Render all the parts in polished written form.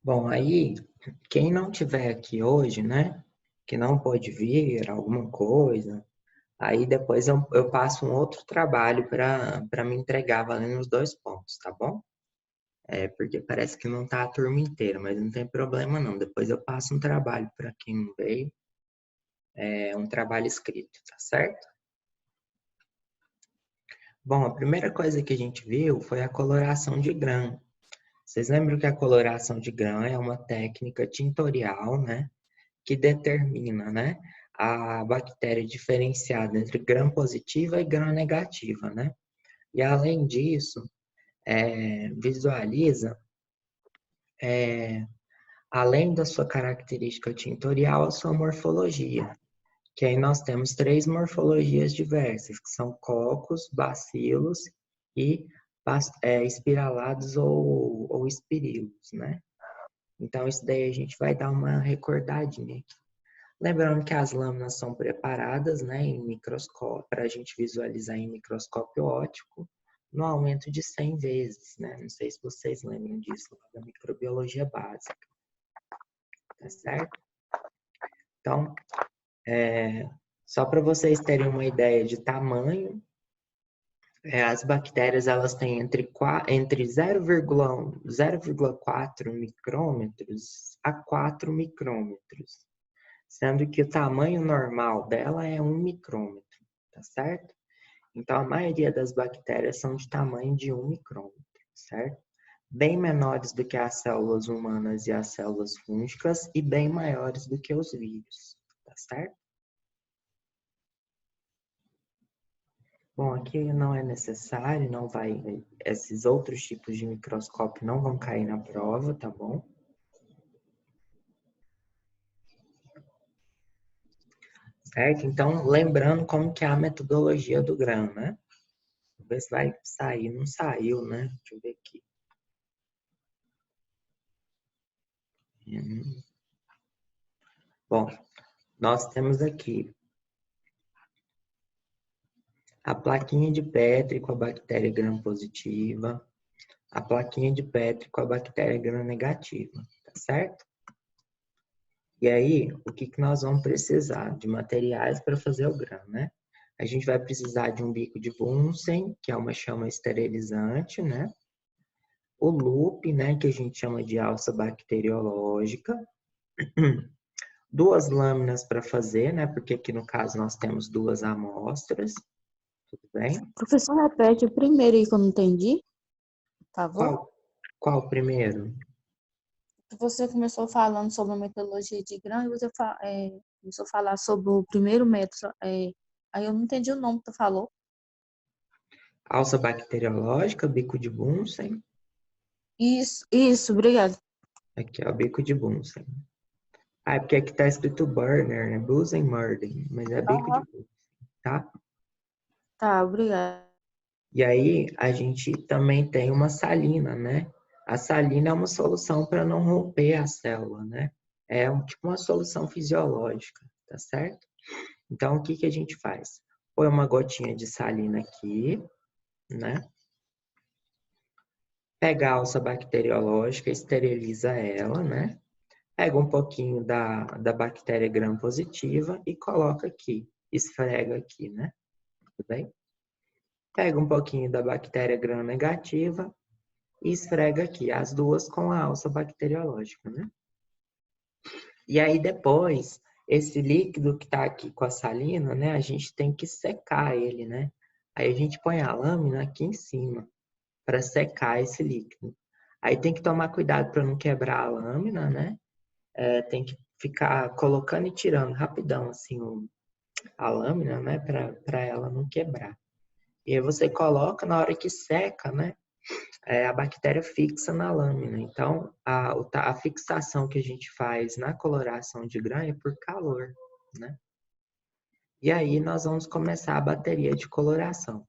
Bom, aí, quem não tiver aqui hoje, né, que não pode vir, alguma coisa, aí depois eu passo um outro trabalho para me entregar valendo os dois pontos, tá bom? Porque parece que não tá a turma inteira, mas não tem problema não. Depois eu passo um trabalho para quem não veio, um trabalho escrito, tá certo? Bom, a primeira coisa que a gente viu foi a coloração de grão. Vocês lembram que a coloração de grão é uma técnica tintorial, né? Que determina, né, a bactéria diferenciada entre gram positiva e gram negativa, né? E além disso, visualiza, é, além da sua característica tintorial, a sua morfologia, que aí nós temos três morfologias diversas, que são cocos, bacilos e espiralados ou espirilos, né? Então, isso daí a gente vai dar uma recordadinha aqui. Lembrando que as lâminas são preparadas, né, em microscópio, para a gente visualizar em microscópio óptico, no aumento de 100 vezes, né? Não sei se vocês lembram disso lá da microbiologia básica, tá certo? Então, só para vocês terem uma ideia de tamanho, as bactérias elas têm entre 0,1, 0,4 micrômetros a 4 micrômetros, sendo que o tamanho normal dela é 1 micrômetro, tá certo? Então, a maioria das bactérias são de tamanho de 1 micrômetro, certo? Bem menores do que as células humanas e as células fúngicas e bem maiores do que os vírus, tá certo? Bom, aqui não é necessário, não vai, esses outros tipos de microscópio não vão cair na prova, tá bom? Certo? Então, lembrando como que é a metodologia do grão, né? Vamos ver se vai sair. Não saiu, né? Deixa eu ver aqui. Bom, nós temos aqui a plaquinha de Petri com a bactéria gram-positiva, a plaquinha de Petri com a bactéria gram-negativa, tá certo? E aí, o que que nós vamos precisar? De materiais para fazer o grão, né? A gente vai precisar de um bico de Bunsen, que é uma chama esterilizante, né? O loop, né, que a gente chama de alça bacteriológica. Duas lâminas para fazer, né? Porque aqui no caso nós temos duas amostras, tudo bem? Professor, repete o primeiro aí que eu não entendi, por favor. Qual primeiro? Você começou falando sobre a metodologia de grão e você começou a falar sobre o primeiro método. Aí eu não entendi o nome que tu falou. Alça bacteriológica, bico de Bunsen. Isso, obrigado. Aqui é o bico de Bunsen. Ah, é porque aqui tá escrito burner, né? Bunsen Murden, mas é bico de Aham. Bunsen, tá? Tá, obrigado. E aí a gente também tem uma salina, né? A salina é uma solução para não romper a célula, né? Tipo uma solução fisiológica, tá certo? Então o que que a gente faz? Põe uma gotinha de salina aqui, né? Pega a alça bacteriológica, esteriliza ela, né? Pega um pouquinho da bactéria gram-positiva e coloca aqui, esfrega aqui, né? Tudo bem? Pega um pouquinho da bactéria gram-negativa e esfrega aqui, as duas com a alça bacteriológica, né? E aí depois, esse líquido que tá aqui com a salina, né? A gente tem que secar ele, né? Aí a gente põe a lâmina aqui em cima para secar esse líquido. Aí tem que tomar cuidado para não quebrar a lâmina, né? Tem que ficar colocando e tirando rapidão assim a lâmina, né, para ela não quebrar. E aí você coloca na hora que seca, né, a bactéria fixa na lâmina. Então a fixação que a gente faz na coloração de grão é por calor, né? E aí nós vamos começar a bateria de coloração.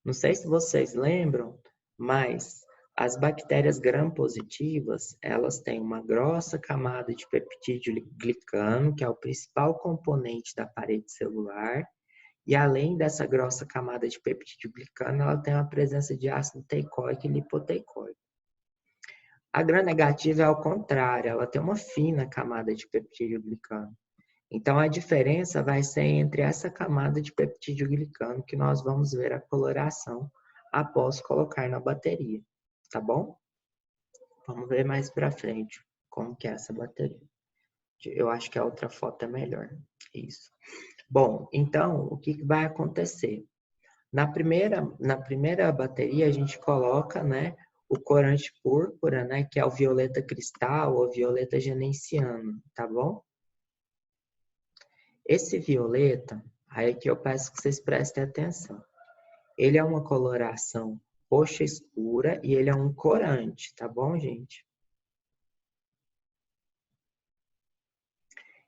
Não sei se vocês lembram, mas as bactérias gram-positivas, elas têm uma grossa camada de peptídeo glicano, que é o principal componente da parede celular, e além dessa grossa camada de peptídeo glicano, ela tem a presença de ácido teicoico e lipoteicoico. A gram-negativa é ao contrário, ela tem uma fina camada de peptídeo glicano. Então, a diferença vai ser entre essa camada de peptídeo glicano que nós vamos ver a coloração após colocar na bateria, tá bom? Vamos ver mais para frente como que é essa bateria. Eu acho que a outra foto é melhor. Isso. Bom, então, o que vai acontecer? Na primeira bateria, a gente coloca, né, o corante púrpura, né, que é o violeta cristal ou violeta genenciano, tá bom? Esse violeta, aí que eu peço que vocês prestem atenção. Ele é uma coloração roxa escura e ele é um corante, tá bom, gente?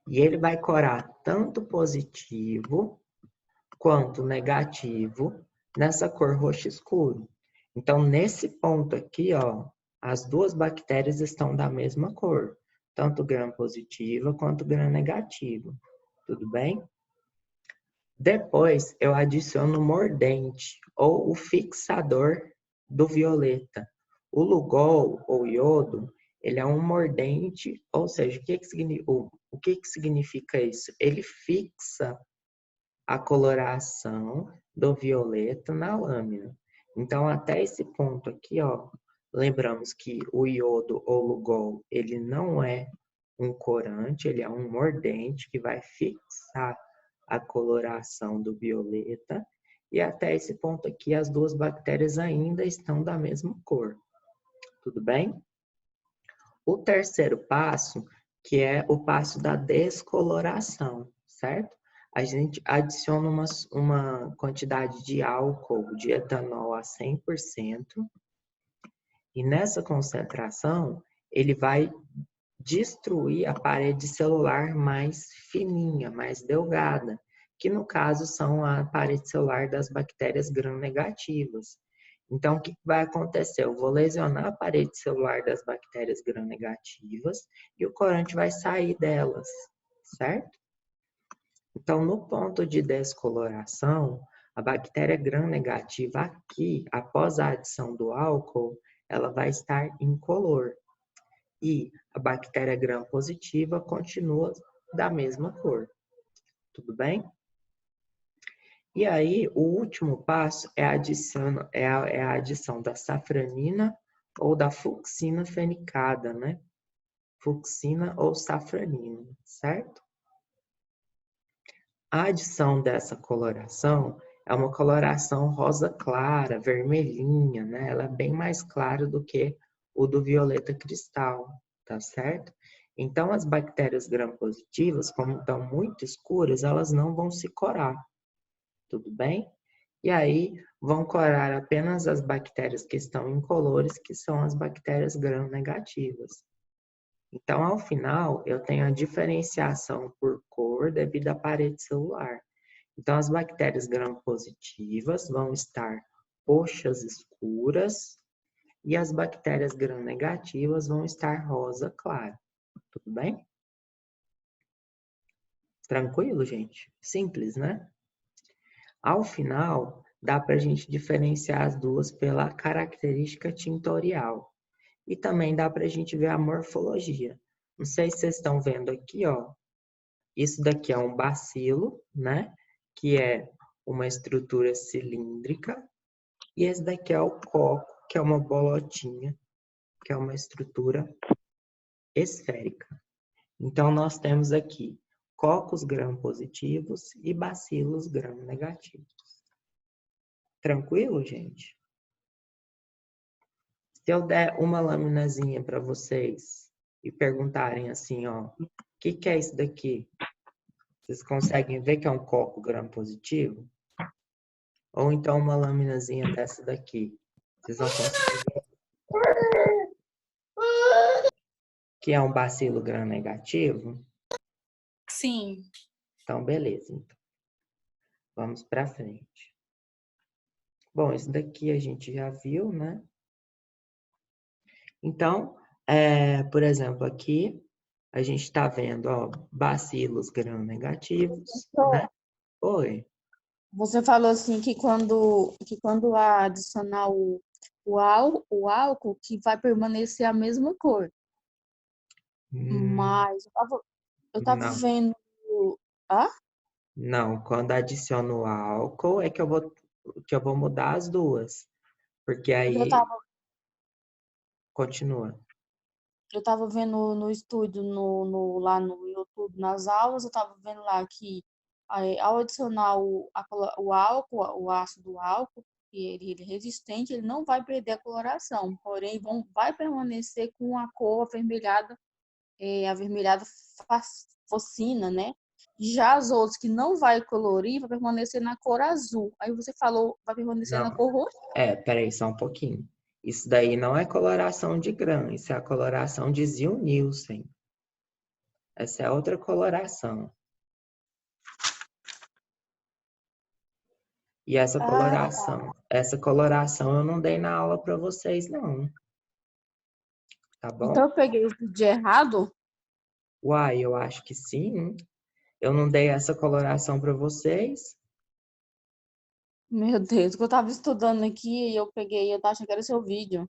E ele vai corar tanto positivo quanto negativo nessa cor roxo escuro. Então, nesse ponto aqui, ó, as duas bactérias estão da mesma cor, tanto gram-positiva quanto gram-negativa. Tudo bem? Depois, eu adiciono o mordente, ou o fixador do violeta. O Lugol, ou iodo, ele é um mordente, ou seja, o que significa isso? Ele fixa a coloração do violeta na lâmina. Então, até esse ponto aqui, ó, lembramos que o iodo ou Lugol, ele não é um corante, ele é um mordente que vai fixar a coloração do violeta. E até esse ponto aqui, as duas bactérias ainda estão da mesma cor. Tudo bem? O terceiro passo, que é o passo da descoloração, certo? A gente adiciona uma quantidade de álcool, de etanol a 100%, e nessa concentração, ele vai destruir a parede celular mais fininha, mais delgada, que no caso são a parede celular das bactérias gram-negativas. Então, o que vai acontecer? Eu vou lesionar a parede celular das bactérias gram-negativas e o corante vai sair delas, certo? Então, no ponto de descoloração, a bactéria gram-negativa aqui, após a adição do álcool, ela vai estar incolor. E a bactéria gram-positiva continua da mesma cor. Tudo bem? E aí, o último passo é a adição da safranina ou da fucsina fenicada, né? Fucsina ou safranina, certo? A adição dessa coloração é uma coloração rosa clara, vermelhinha, né? Ela é bem mais clara do que o do violeta cristal, tá certo? Então, as bactérias gram-positivas, como estão muito escuras, elas não vão se corar, tudo bem? E aí, vão corar apenas as bactérias que estão incolores, que são as bactérias gram-negativas. Então, ao final, eu tenho a diferenciação por cor devido à parede celular. Então, as bactérias gram-positivas vão estar roxas escuras e as bactérias gram-negativas vão estar rosa clara. Tudo bem? Tranquilo, gente? Simples, né? Ao final, dá para a gente diferenciar as duas pela característica tintorial. E também dá para a gente ver a morfologia. Não sei se vocês estão vendo aqui, ó. Isso daqui é um bacilo, né? Que é uma estrutura cilíndrica. E esse daqui é o coco, que é uma bolotinha, que é uma estrutura esférica. Então, nós temos aqui cocos gram-positivos e bacilos gram-negativos. Tranquilo, gente? Se eu der uma laminazinha para vocês e perguntarem assim, ó, o que é isso daqui? Vocês conseguem ver que é um coco gram-positivo? Ou então uma laminazinha dessa daqui. Vocês vão conseguir ver que é um bacilo gram-negativo? Sim. Então, beleza. Então. Vamos para frente. Bom, esse daqui a gente já viu, né? Então, por exemplo, aqui a gente está vendo, ó, bacilos gram-negativos, né? Oi. Você falou assim que quando adicionar o álcool que vai permanecer a mesma cor. Mas eu tava Não, vendo. Ah? não. Quando adiciono o álcool é que eu vou mudar as duas. Porque Eu aí tava, continua. eu tava vendo no estúdio, lá no YouTube, nas aulas, eu tava vendo lá que ao adicionar o álcool, o ácido álcool, que ele é resistente, ele não vai perder a coloração, porém vai permanecer com a cor avermelhada focina, né? Já as outras que não vai colorir, vai permanecer na cor azul. Aí você falou, vai permanecer na Não. cor roxa? Peraí, só um pouquinho. Isso daí não é coloração de grã, isso é a coloração de Ziehl-Neelsen. Essa é outra coloração. E Ah, essa coloração eu não dei na aula para vocês, não. Tá então bom? eu peguei o vídeo errado? Uai, eu acho que sim. Eu não dei essa coloração para vocês. Meu Deus, que eu tava estudando aqui e eu peguei, eu tava achando que era o seu vídeo.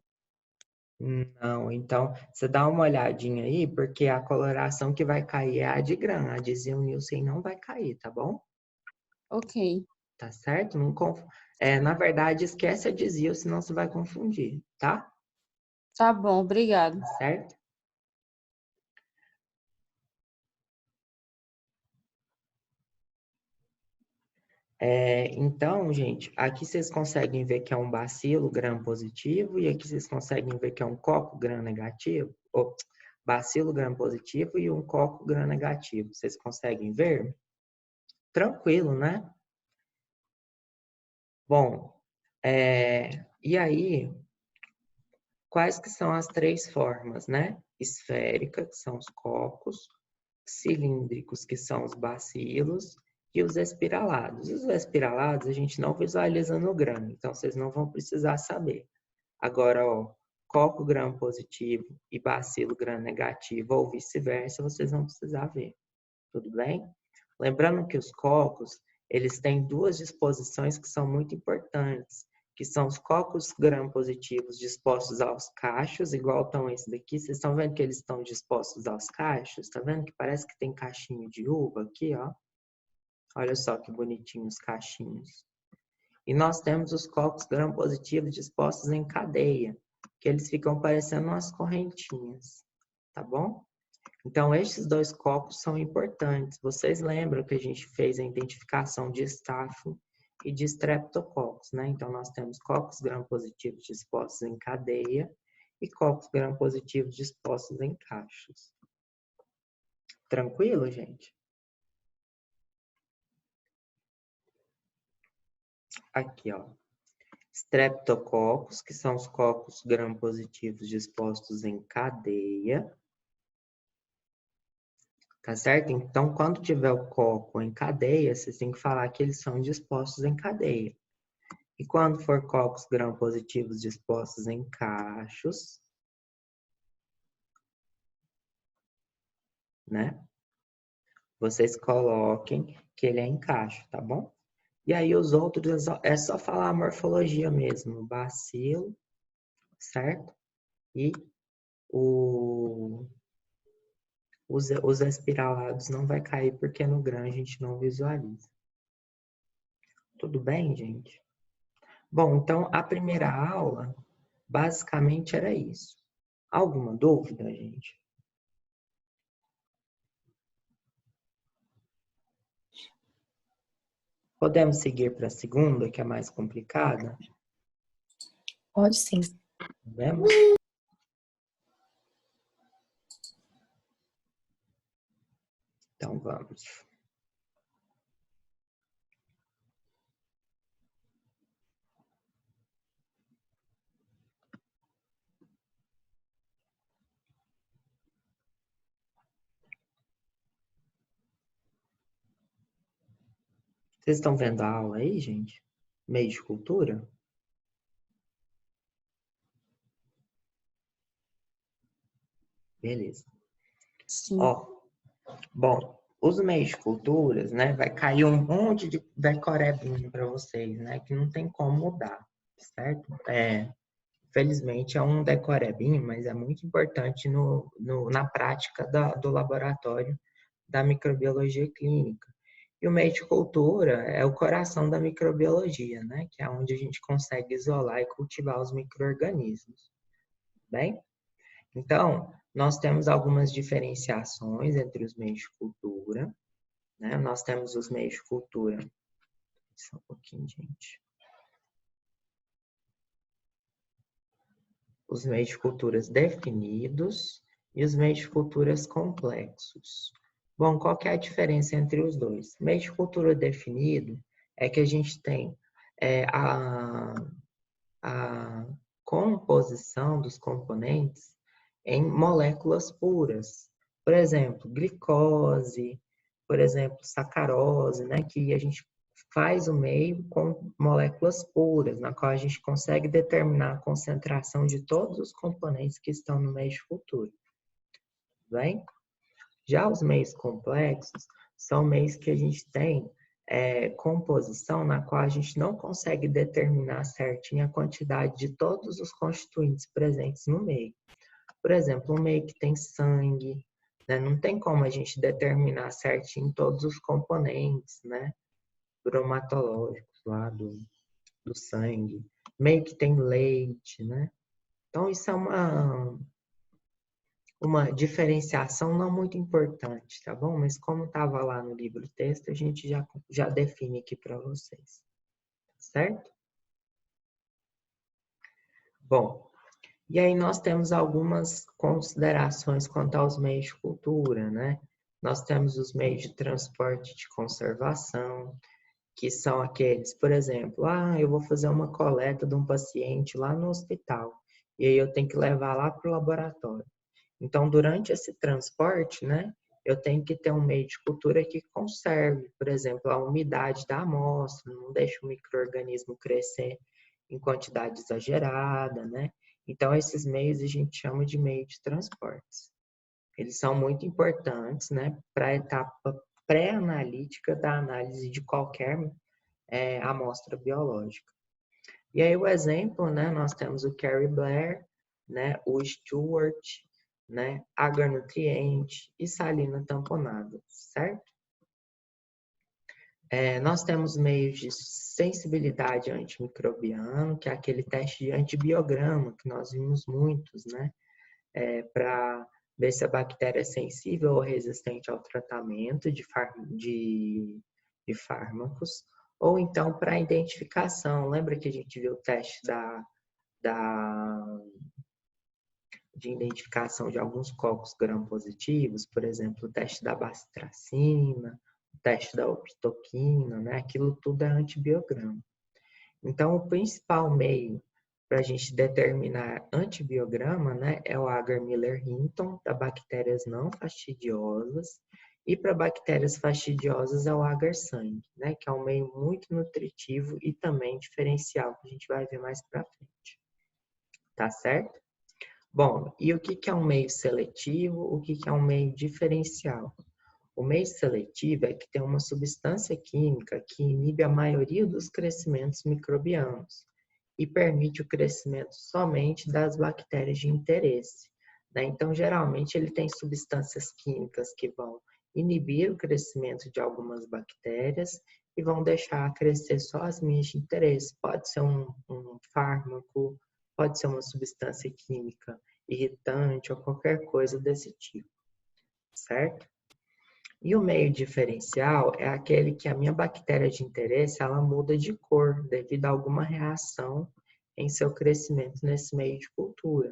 Não, então você dá uma olhadinha aí, porque a coloração que vai cair é a de grã. A de Ziehl-Neelsen não vai cair, tá bom? Ok. Tá certo? Não na verdade, esquece a de Ziehl, senão você vai confundir, tá? Tá bom, obrigado. Tá certo? Então, gente, aqui vocês conseguem ver que é um bacilo gram positivo e aqui vocês conseguem ver que é um coco gram negativo. Ou, bacilo gram positivo e um coco gram negativo. Vocês conseguem ver? Tranquilo, né? Bom, e aí, quais que são as três formas, né? Esférica, que são os cocos, cilíndricos, que são os bacilos, e os espiralados. Os espiralados a gente não visualiza no grama, então vocês não vão precisar saber. Agora, ó, coco gram positivo e bacilo gram negativo, ou vice-versa, vocês vão precisar ver. Tudo bem? Lembrando que os cocos, eles têm duas disposições que são muito importantes, que são os cocos gram-positivos dispostos aos cachos, igual estão esse daqui. Vocês estão vendo que eles estão dispostos aos cachos? Tá vendo que parece que tem cachinho de uva aqui, ó? Olha só que bonitinho os cachinhos. E nós temos os cocos gram-positivos dispostos em cadeia, que eles ficam parecendo umas correntinhas, tá bom? Então, estes dois cocos são importantes. Vocês lembram que a gente fez a identificação de Staphylo e de Streptococcus, né? Então, nós temos cocos gram-positivos dispostos em cadeia e cocos gram-positivos dispostos em cachos. Tranquilo, gente? Aqui, ó. Streptococcus, que são os cocos gram-positivos dispostos em cadeia. Tá certo? Então, quando tiver o coco em cadeia, vocês têm que falar que eles são dispostos em cadeia. E quando for cocos gram-positivos dispostos em cachos, né? Vocês coloquem que ele é em cacho, tá bom? E aí os outros é só falar a morfologia mesmo. Bacilo, certo? E os espiralados não vai cair porque no gram a gente não visualiza. Tudo bem, gente? Bom, então a primeira aula basicamente era isso. Alguma dúvida, gente? Podemos seguir para a segunda, que é mais complicada? Pode sim. Podemos? Então vamos. Vocês estão vendo a aula aí, gente? Meio de cultura? Beleza. Sim. Ó, bom, os meios de culturas, né? Vai cair um monte de decorebinho para vocês, né? Que não tem como mudar, certo? Felizmente é um decorebinho, mas é muito importante na prática do laboratório da microbiologia clínica. E o meio de cultura é o coração da microbiologia, né? Que é onde a gente consegue isolar e cultivar os micro-organismos. Bem? Então, nós temos algumas diferenciações entre os meios de cultura, né? Nós temos os meios de cultura. Só um pouquinho, gente. Os meios de culturas definidos e os meios de culturas complexos. Bom, qual que é a diferença entre os dois? Meio de cultura definido é que a gente tem a composição dos componentes em moléculas puras. Por exemplo, glicose, por exemplo, sacarose, né? Que a gente faz o meio com moléculas puras, na qual a gente consegue determinar a concentração de todos os componentes que estão no meio de cultura. Bem? Já os meios complexos são meios que a gente tem composição na qual a gente não consegue determinar certinho a quantidade de todos os constituintes presentes no meio. Por exemplo, um meio que tem sangue, né? Não tem como a gente determinar certinho todos os componentes, né? Bromatológicos lá do sangue. Meio que tem leite, né? Então, isso é uma diferenciação não muito importante, tá bom? Mas como estava lá no livro texto, a gente já define aqui para vocês, certo? Bom, e aí nós temos algumas considerações quanto aos meios de cultura, né? Nós temos os meios de transporte de conservação, que são aqueles, por exemplo, eu vou fazer uma coleta de um paciente lá no hospital, e aí eu tenho que levar lá para o laboratório. Então, durante esse transporte, né, eu tenho que ter um meio de cultura que conserve, por exemplo, a umidade da amostra, não deixe o micro-organismo crescer em quantidade exagerada, né? Então, esses meios a gente chama de meio de transportes. Eles são muito importantes, né, para a etapa pré-analítica da análise de qualquer amostra biológica. E aí o exemplo, né, nós temos o Carey Blair, né, o Stewart, né, agar nutriente e salina tamponada, certo? Nós temos meios de sensibilidade antimicrobiano, que é aquele teste de antibiograma, que nós vimos muitos, né? Para ver se a bactéria é sensível ou resistente ao tratamento de fármacos, ou então para identificação. Lembra que a gente viu o teste de identificação de alguns cocos gram-positivos, por exemplo, o teste da bacitracina, o teste da optoquina, né? Aquilo tudo é antibiograma. Então, o principal meio para a gente determinar antibiograma, né, é o agar-Miller-Hinton, para bactérias não fastidiosas, e para bactérias fastidiosas é o agar-sangue, né, que é um meio muito nutritivo e também diferencial, que a gente vai ver mais para frente. Tá certo? Bom, e o que é um meio seletivo? O que é um meio diferencial? O meio seletivo é que tem uma substância química que inibe a maioria dos crescimentos microbianos e permite o crescimento somente das bactérias de interesse, né? Então, geralmente, ele tem substâncias químicas que vão inibir o crescimento de algumas bactérias e vão deixar crescer só as minhas de interesse. Pode ser um fármaco, pode ser uma substância química irritante ou qualquer coisa desse tipo, certo? E o meio diferencial é aquele que a minha bactéria de interesse ela muda de cor devido a alguma reação em seu crescimento nesse meio de cultura.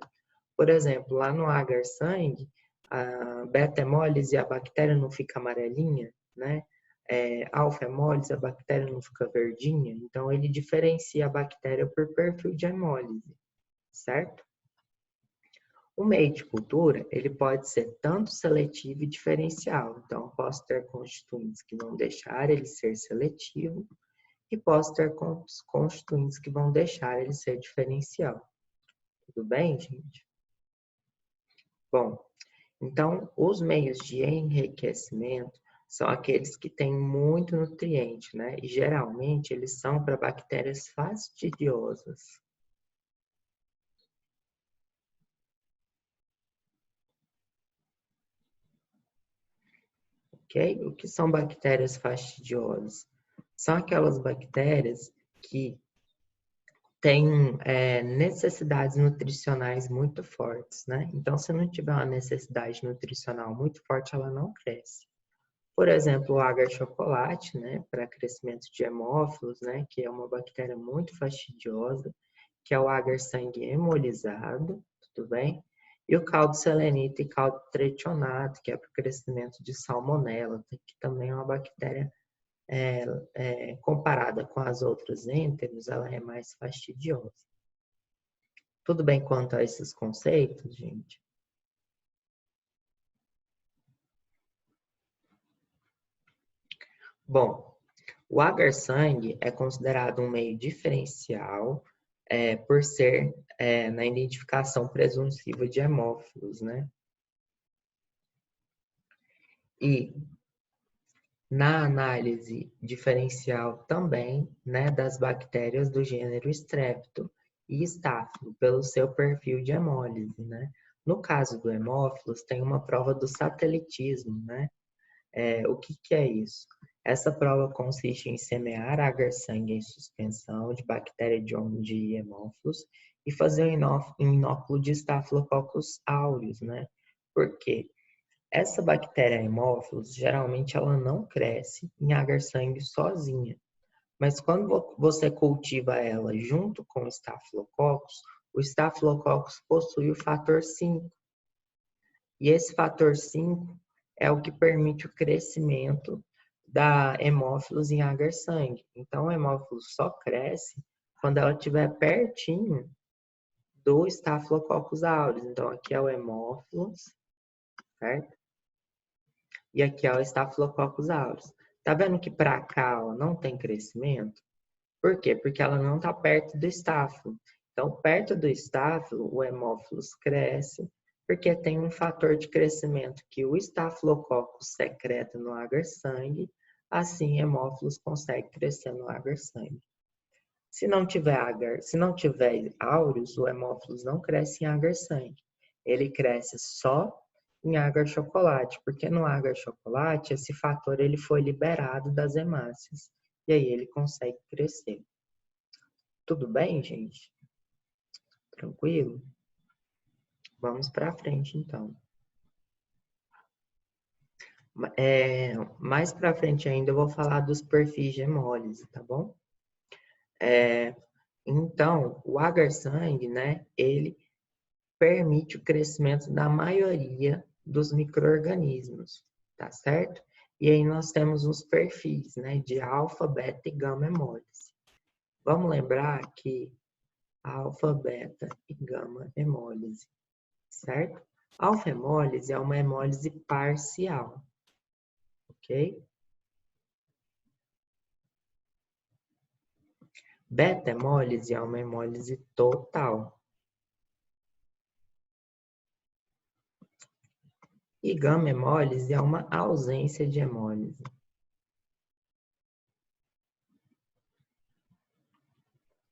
Por exemplo, lá no agar-sangue, a beta-hemólise a bactéria não fica amarelinha, né? Alfa-hemólise a bactéria não fica verdinha. Então, ele diferencia a bactéria por perfil de hemólise, certo? O meio de cultura, ele pode ser tanto seletivo e diferencial. Então, posso ter constituintes que vão deixar ele ser seletivo e posso ter constituintes que vão deixar ele ser diferencial. Tudo bem, gente? Bom, então, os meios de enriquecimento são aqueles que têm muito nutriente, né? E geralmente eles são para bactérias fastidiosas. ok? O que são bactérias fastidiosas? São aquelas bactérias que têm necessidades nutricionais muito fortes, né? Então, se não tiver uma necessidade nutricional muito forte, ela não cresce. Por exemplo, o agar-chocolate, né, para crescimento de hemófilos, né, que é uma bactéria muito fastidiosa, que é o agar-sangue hemolizado, tudo bem? E o caldo selenita e caldo tretionato, que é para o crescimento de salmonela, que também é uma bactéria comparada com as outras enteros, ela é mais fastidiosa. Tudo bem quanto a esses conceitos, gente? Bom, o agar-sangue é considerado um meio diferencial por ser na identificação presuntiva de hemófilos, né? E na análise diferencial também, né, das bactérias do gênero Strepto e Staphylo, pelo seu perfil de hemólise, né? No caso do hemófilos, tem uma prova do satelitismo, né? O que é isso? Essa prova consiste em semear agar-sangue em suspensão de bactéria de hemófilos e fazer um inóculo de Staphylococcus aureus, né? Por quê? Essa bactéria hemófilos, geralmente ela não cresce em agar-sangue sozinha, mas quando você cultiva ela junto com o Staphylococcus possui o fator 5. E esse fator 5 é o que permite o crescimento da hemófilos em agar-sangue. Então, o hemófilos só cresce quando ela estiver pertinho do Staphylococcus aureus. Então, aqui é o hemófilos, certo? E aqui é o Staphylococcus aureus. Tá vendo que para cá ela não tem crescimento? Por quê? Porque ela não está perto do estáfilo. Então, perto do estáfilo, o hemófilos cresce, porque tem um fator de crescimento que o Staphylococcus secreta no agar-sangue, assim, hemófilos consegue crescer no agar-sangue. Se não tiver aureus, o hemófilos não cresce em agar-sangue. Ele cresce só em agar-chocolate, porque no agar-chocolate esse fator ele foi liberado das hemácias e aí ele consegue crescer. Tudo bem, gente? Tranquilo? Vamos para frente, então. Mais para frente ainda eu vou falar dos perfis de hemólise, tá bom? Então, o agar-sangue, né, ele permite o crescimento da maioria dos micro-organismos, tá certo? E aí nós temos os perfis, né, de alfa, beta e gama hemólise. Vamos lembrar que alfa, beta e gama hemólise, certo? Alfa hemólise é uma hemólise parcial, ok? Beta hemólise é uma hemólise total. E gama hemólise é uma ausência de hemólise.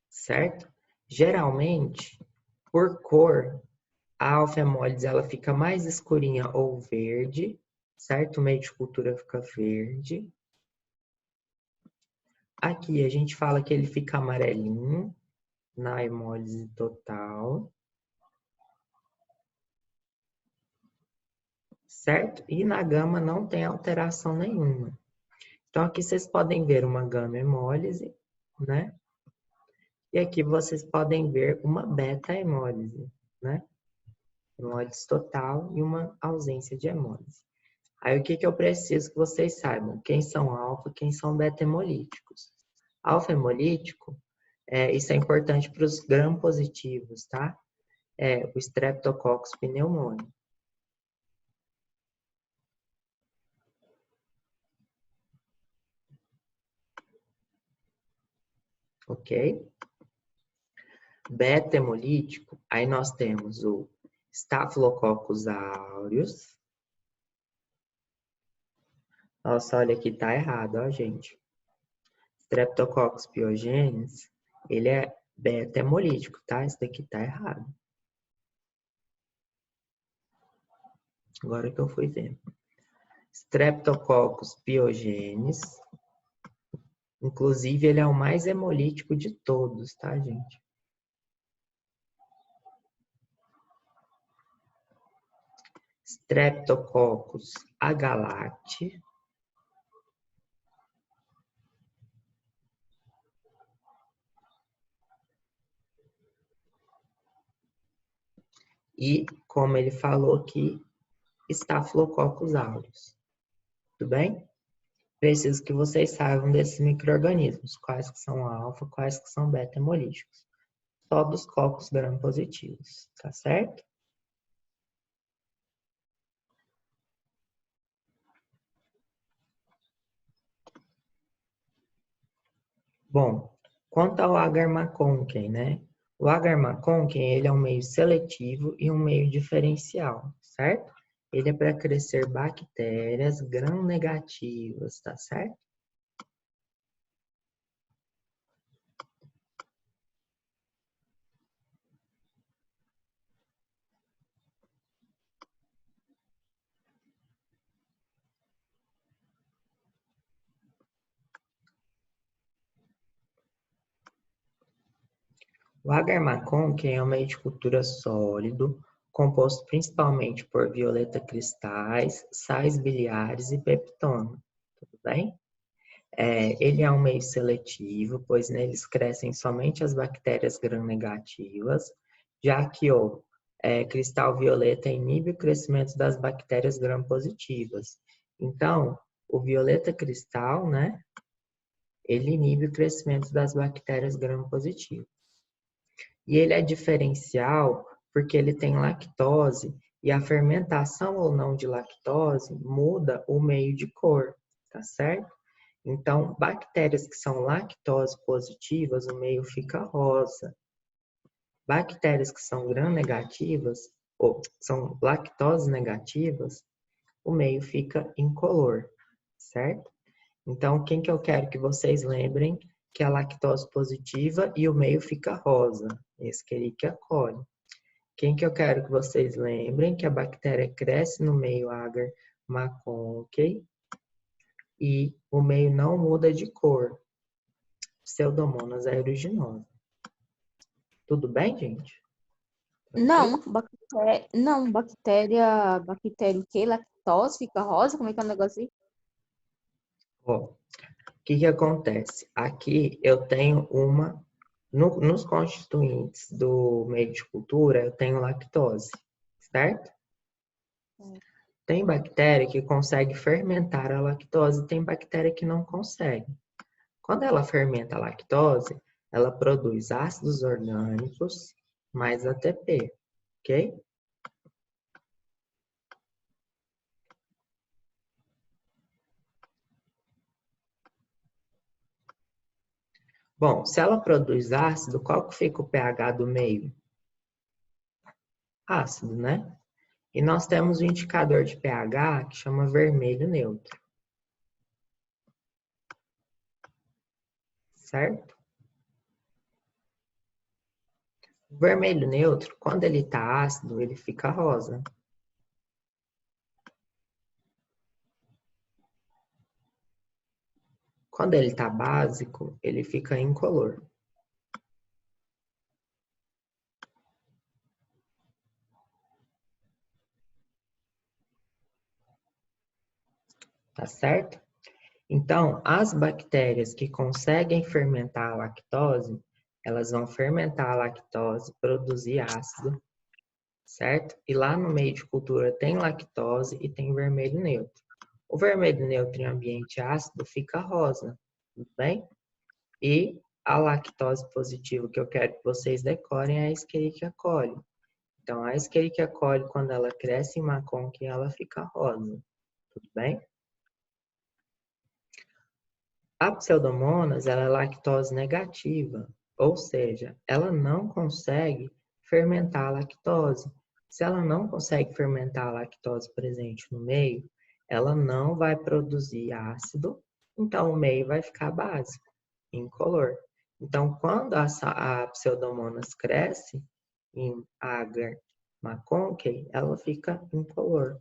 Certo? Geralmente, por cor, a alfa-hemólise ela fica mais escurinha ou verde, certo? O meio de cultura fica verde. Aqui a gente fala que ele fica amarelinho na hemólise total. Certo? E na gama não tem alteração nenhuma. Então aqui vocês podem ver uma gama hemólise, né? E aqui vocês podem ver uma beta hemólise, né? Hemólise total e uma ausência de hemólise. Aí o que eu preciso que vocês saibam? Quem são alfa, quem são beta hemolíticos. Alfa hemolítico, isso é importante para os gram-positivos, tá? O Streptococcus pneumoniae. Ok? Beta hemolítico, aí nós temos o Staphylococcus aureus. Nossa, olha aqui, tá errado, ó, gente. Streptococcus pyogenes, ele é beta hemolítico, tá? Isso daqui tá errado. Agora que eu fui ver. Streptococcus pyogenes. Inclusive, ele é o mais hemolítico de todos, tá, gente? Streptococcus agalacti. E, como ele falou aqui, Staphylococcus aureus. Tudo bem? Preciso que vocês saibam desses micro-organismos, quais que são alfa, quais que são beta hemolíticos. Só dos cocos gram-positivos, tá certo? Bom, quanto ao agar McConkey, né? O agar McConkey, ele é um meio seletivo e um meio diferencial, certo? Ele é para crescer bactérias gram-negativas, tá certo? O agar McConkey é um meio de cultura sólido, composto principalmente por violeta cristais, sais biliares e peptona, tudo bem? Ele é um meio seletivo, pois neles crescem somente as bactérias gram-negativas, já que o cristal violeta inibe o crescimento das bactérias gram-positivas. Então, o violeta cristal, né, ele inibe o crescimento das bactérias gram-positivas. E ele é diferencial porque ele tem lactose e a fermentação ou não de lactose muda o meio de cor, tá certo? Então, bactérias que são lactose positivas, o meio fica rosa. Bactérias que são gram-negativas, ou são lactose negativas, o meio fica incolor, certo? Então, quem que eu quero que vocês lembrem que é lactose positiva e o meio fica rosa? Escherichia coli. Quem que eu quero que vocês lembrem que a bactéria cresce no meio agar McConkey e o meio não muda de cor? Pseudomonas aeruginosa. Tudo bem, gente? Não, bactéria o quê? Lactose fica rosa? Como é que é o negócio aí? Ó, o que acontece? Aqui eu tenho nos constituintes do meio de cultura, eu tenho lactose, certo? Tem bactéria que consegue fermentar a lactose, tem bactéria que não consegue. Quando ela fermenta a lactose, ela produz ácidos orgânicos mais ATP, ok? Bom, se ela produz ácido, qual que fica o pH do meio? Ácido, né? E nós temos um indicador de pH que chama vermelho neutro. Certo? O vermelho neutro, quando ele está ácido, ele fica rosa. Quando ele está básico, ele fica incolor. Tá certo? Então, as bactérias que conseguem fermentar a lactose, elas vão fermentar a lactose, produzir ácido, certo? E lá no meio de cultura tem lactose e tem vermelho neutro. O vermelho neutro em ambiente ácido fica rosa, tudo bem? E a lactose positiva que eu quero que vocês decorem é a Escherichia coli. Então, a Escherichia coli, quando ela cresce em McConkey, ela fica rosa, tudo bem? A Pseudomonas, ela é lactose negativa, ou seja, ela não consegue fermentar a lactose. Se ela não consegue fermentar a lactose presente no meio, ela não vai produzir ácido, então o meio vai ficar básico, incolor. Então, quando a Pseudomonas cresce em agar McConkey, ela fica incolor.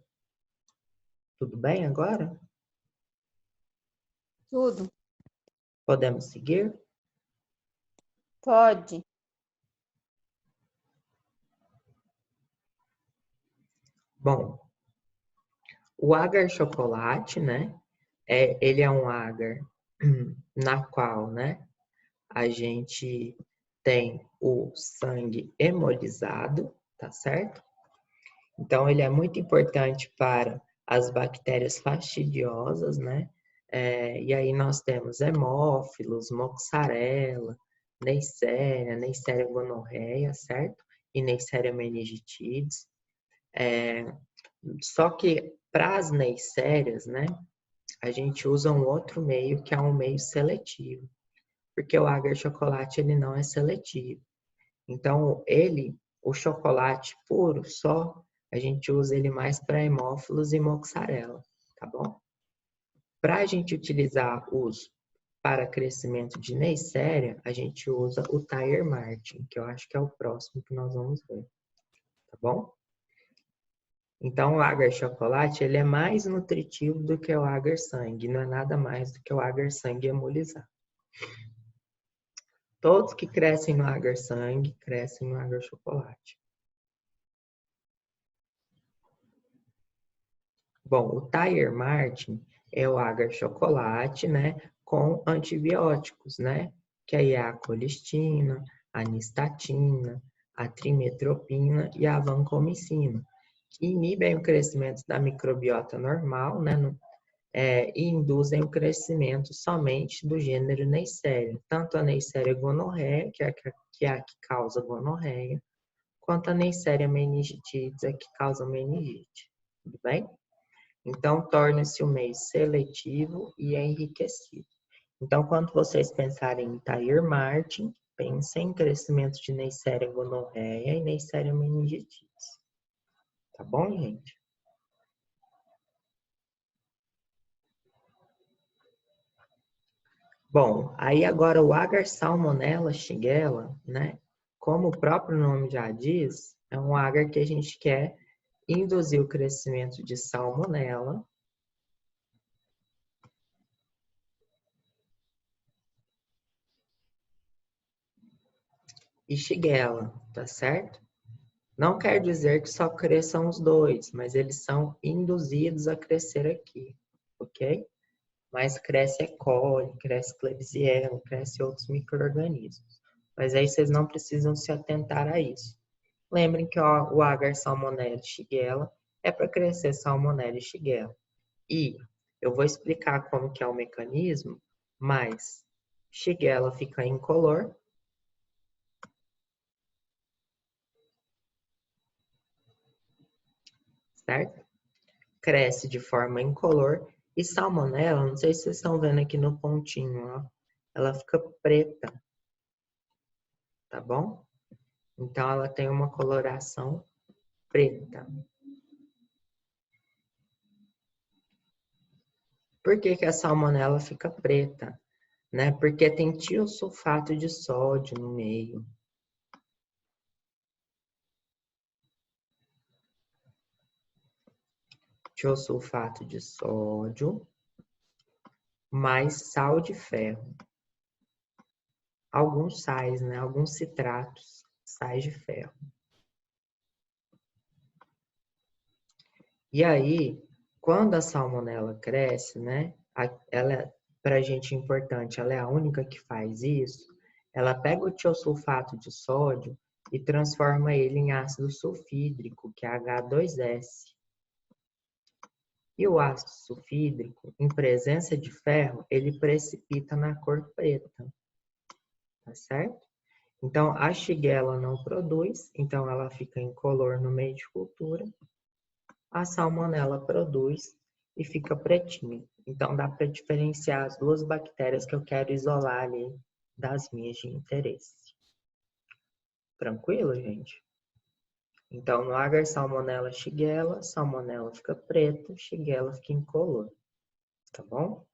Tudo bem agora? Tudo? Podemos seguir? Pode. Bom, o agar chocolate, né? Ele é um agar na qual, né? A gente tem o sangue hemolizado, tá certo? Então, ele é muito importante para as bactérias fastidiosas, né? E aí nós temos hemófilos, moxarella, Neisseria gonorreia, certo? E Neisseria meningitidis. Só que para as Neisserias, né? A gente usa um outro meio que é um meio seletivo, porque o agar chocolate ele não é seletivo. Então, o chocolate puro só, a gente usa ele mais para hemófilos e moxarella, tá bom? Para a gente utilizar os para crescimento de Neisseria, a gente usa o Thayer Martin, que eu acho que é o próximo que nós vamos ver, tá bom? Então, o agar chocolate, ele é mais nutritivo do que o agar sangue, não é nada mais do que o agar sangue hemolizado. Todos que crescem no agar sangue, crescem no agar chocolate. Bom, o Thayer Martin é o agar chocolate, né, com antibióticos, né, que aí é a colistina, a nistatina, a trimetropina e a vancomicina, que inibem o crescimento da microbiota normal, né, e induzem o crescimento somente do gênero Neisseria, tanto a Neisseria gonorreia, que é a que causa gonorreia, quanto a Neisseria meningitidis, a que causa meningite. Tudo bem? Então, torna-se um meio seletivo e enriquecido. Então, quando vocês pensarem em Thayer Martin, pensem em crescimento de Neisseria gonorreia e Neisseria meningitidis. Tá bom, gente? Bom, aí agora o agar salmonella shigella, né? Como o próprio nome já diz, é um agar que a gente quer induzir o crescimento de salmonella e shigella, tá certo? Não quer dizer que só cresçam os dois, mas eles são induzidos a crescer aqui, ok? Mas cresce E. coli, cresce Klebsiella, cresce outros micro-organismos. Mas aí vocês não precisam se atentar a isso. Lembrem que o agar salmonella e shigella é para crescer salmonella e shigella. E eu vou explicar como que é o mecanismo, mas shigella fica incolor, certo? Cresce de forma incolor e salmonella, não sei se vocês estão vendo aqui no pontinho, ó, ela fica preta, tá bom? Então ela tem uma coloração preta. Por que que a salmonella fica preta? Né? Porque tem tiosulfato de sódio no meio. Tiosulfato de sódio mais sal de ferro. Alguns sais, né? Alguns citratos, sais de ferro. E aí, quando a salmonela cresce, né? Ela, pra gente é importante, ela é a única que faz isso. Ela pega o tiosulfato de sódio e transforma ele em ácido sulfídrico, que é H2S. E o ácido sulfídrico, em presença de ferro, ele precipita na cor preta, tá certo? Então, a shigella não produz, então ela fica incolor no meio de cultura. A salmonella produz e fica pretinha. Então, dá para diferenciar as duas bactérias que eu quero isolar ali das minhas de interesse. Tranquilo, gente? Então, no agar salmonella shigella, salmonella fica preta, shigella fica incolor. Tá bom?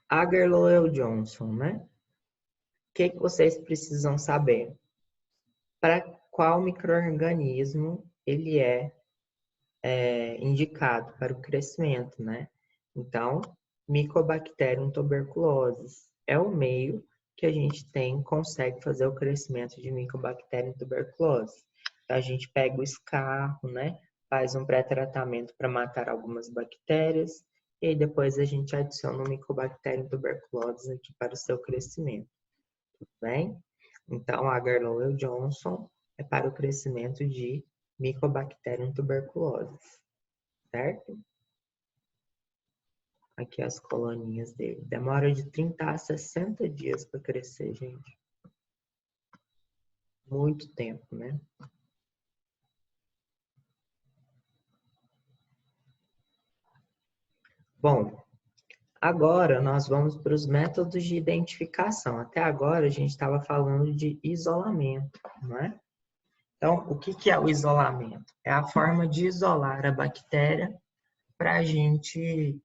Agar Lowell Johnson, né? O que vocês precisam saber? para qual micro-organismo ele é indicado para o crescimento, né? Então, Mycobacterium tuberculosis é o meio que a gente consegue fazer o crescimento de Mycobacterium tuberculosis. Então, a gente pega o escarro, né? Faz um pré-tratamento para matar algumas bactérias e aí depois a gente adiciona o Mycobacterium tuberculosis aqui para o seu crescimento. Tudo bem? Então, a Agar-Lowell-Johnson é para o crescimento de Mycobacterium tuberculosis, certo? Aqui as coloninhas dele. Demora de 30 a 60 dias para crescer, gente. Muito tempo, né? Bom, agora nós vamos para os métodos de identificação. Até agora a gente estava falando de isolamento, não é? Então, o que é o isolamento? É a forma de isolar a bactéria para a gente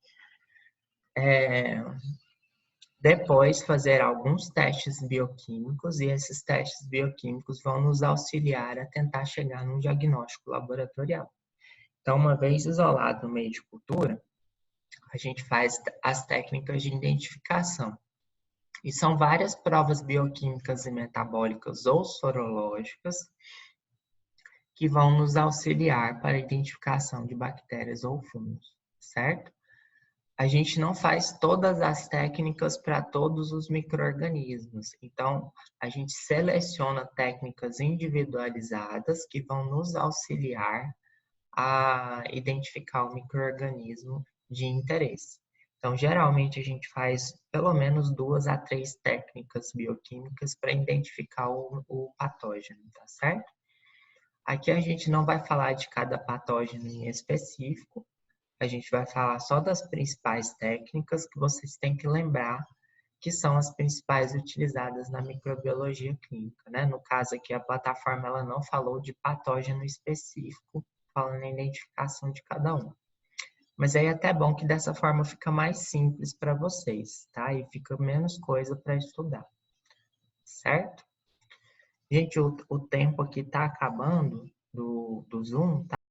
depois fazer alguns testes bioquímicos, e esses testes bioquímicos vão nos auxiliar a tentar chegar num diagnóstico laboratorial. Então, uma vez isolado no meio de cultura, a gente faz as técnicas de identificação. E são várias provas bioquímicas e metabólicas ou sorológicas que vão nos auxiliar para a identificação de bactérias ou fungos, certo? A gente não faz todas as técnicas para todos os micro-organismos. Então, a gente seleciona técnicas individualizadas que vão nos auxiliar a identificar o micro-organismo de interesse. Então, geralmente, a gente faz pelo menos 2 a 3 técnicas bioquímicas para identificar o patógeno, tá certo? Aqui a gente não vai falar de cada patógeno em específico, a gente vai falar só das principais técnicas que vocês têm que lembrar que são as principais utilizadas na microbiologia clínica, né? No caso aqui, a plataforma ela não falou de patógeno específico, falando na identificação de cada um. Mas aí é até bom que dessa forma fica mais simples para vocês, tá? E fica menos coisa para estudar, certo? Gente, o tempo aqui tá acabando do Zoom, tá?